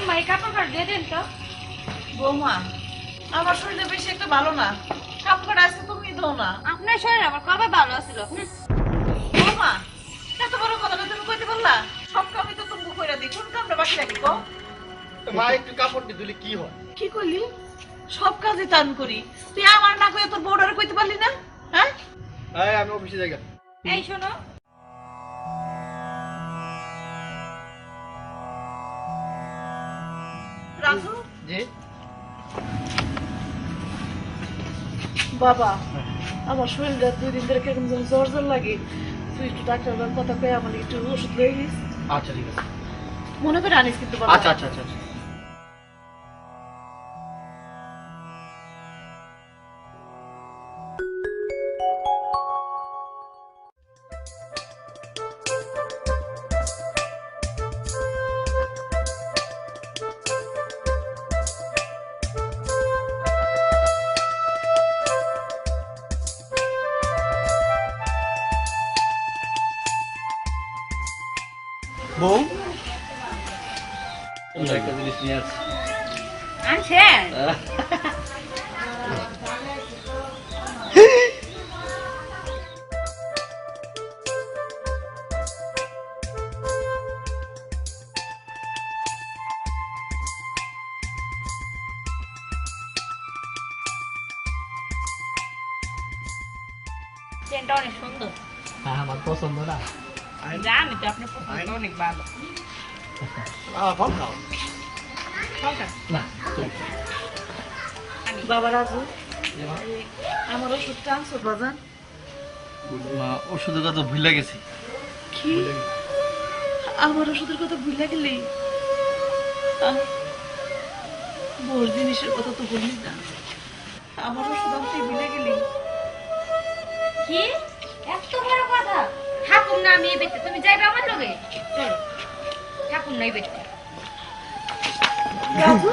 আম্মা এই কাপড় দিয়ে দেন তো। বৌমা আমার শরীরে বেশি একটা ভালো না, কাপড় আজকে তুমি দাও না। আপনার শরীর আমার কবে ভালো ছিল? বৌমা এত বড় কথা তুমি কইতে বললা? সব কামই তো তুমি কইরা দিই, কোন কামটা বাকি রাখি কও? ভাই একটু কাপড় দিয়ে দিলে কি হয়? কি কইলি? সব কাজে টান করি, তুই আমার না কইয়া তোর বউডারে কইতে পারলি না? হ্যাঁ এই আমি অফিসে যাই। এই শোনো, রাজু জি বাবা, আমার শরীরটা 2 দিন ধরে কেমন যেন জ্বর জ্বর লাগে, তুই একটু ডাক্তারের কথা কয়ে আমার একটু ওষুধ লয়ে নিস। আচ্ছা ঠিক আছে। মনে করে আনিস কিন্তু বাবা। আচ্ছা আচ্ছা আচ্ছা আচ্ছা। বউ একটা জিনিস নিয়ে আসছি। আনছেন? চেনটা অনেক সুন্দর। হ্যাঁ আমার পছন্দ না। জানি তো আপনার পছন্দ অনেক ভালো। ফল খাও না। বাবা রাজু, আমার ওষুধটা আনছো বাজান? ওষুধের কথা ভুলে গেছি। কি আমার ওষুধের কথা ভুলে গেলি? বড় জিনিসের কথা তো বললি না, আমার ওষুধ আনতে ভুলে গেলি? কি এত বড় কথা? থাকুন না আমি এই বেতে, তুমি যাইবে আমার লগে? চলো থাকুন না এই বেতে। রাজু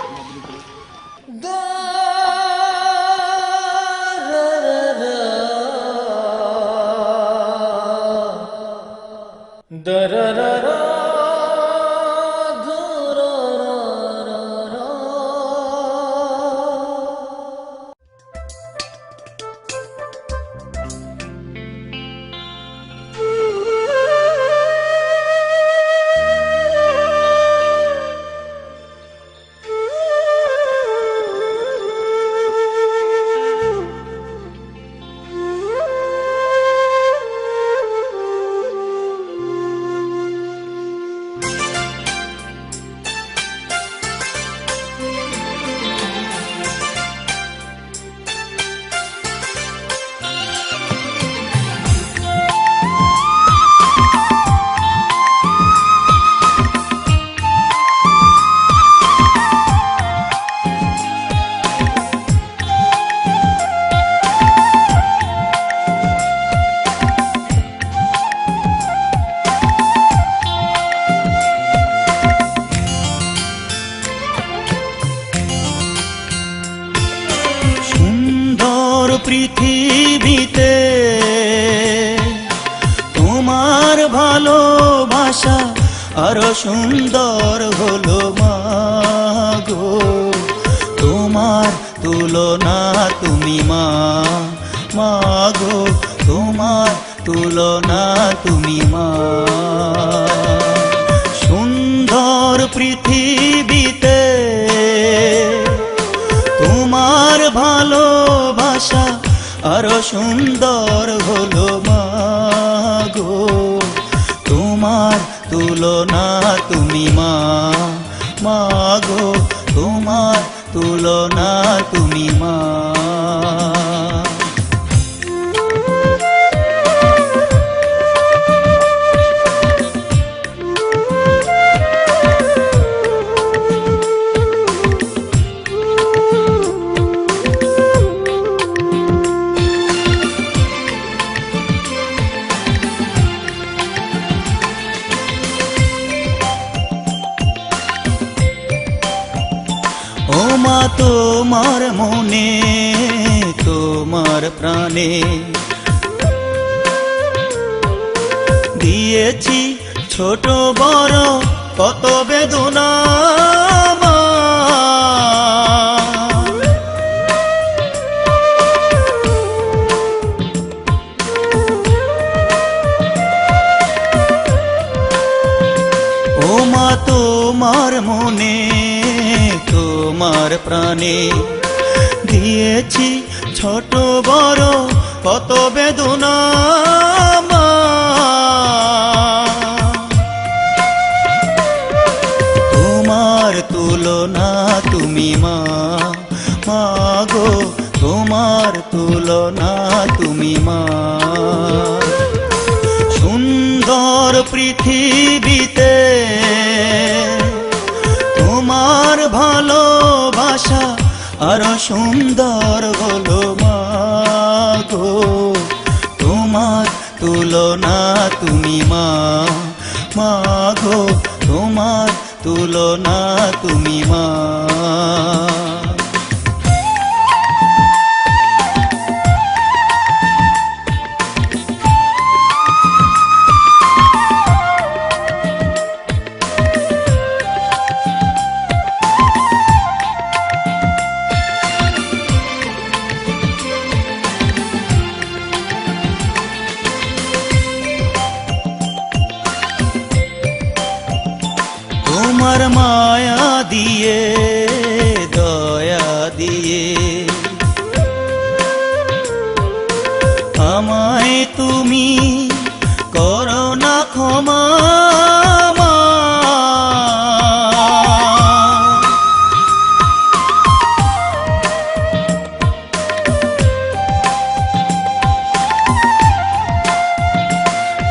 পৃথিবীতে তোমার ভালোবাসা আরো সুন্দর হলো মাগো, তোমার তুলনা তুমি মাগো, তোমার তুলনা তুমি সুন্দর পৃথিবীতে তোমার ভালোবাসা আরো সুন্দর হলো মাগো, তোমার তুলনা তুমি মাগো, তোমার তুলনা তুমি ও মা, তোমার মনে তোমার প্রাণে দিয়েছি ছোট বড় কত বেদনা। মনে তোমার প্রাণে দিয়েছি ছোট বড় কত বেদনা মা। তোমার তুলনা তুমি মা, মা গো তোমার তুলনা তুমি মা। সুন্দর পৃথিবীতে তোমার ভালোবাসা আরো সুন্দর হলো মা গো। তোমার তুলনা তুমি মা, মা গো তোমার তুলনা তুমি মা। তোমার মায়া দিয়ে দয়া দিয়ে আমায় তুমি করো না ক্ষমা মা।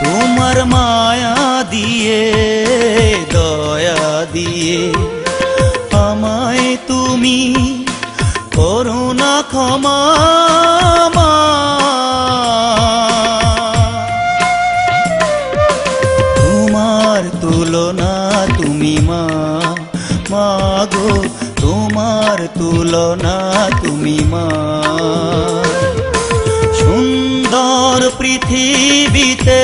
তোমার মায়া দিয়ে দয়া দিয়ে আমায় তুমি করুণা ক্ষমা মা। তোমার তুলনা তুমি মা, মা গো তোমার তুলনা তুমি মা। সুন্দর পৃথিবীতে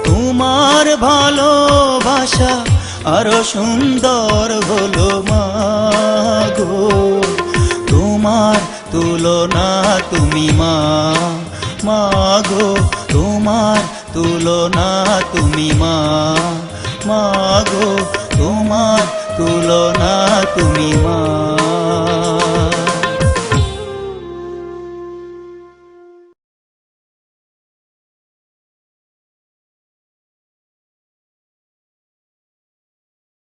তোমার ভালোবাসা আরো সুন্দর হলো মা গো। তোমার তুলনা তুমি মা, মা গো তোমার তুলনা তুমি মা, মা গো তোমার তুলনা তুমি মা।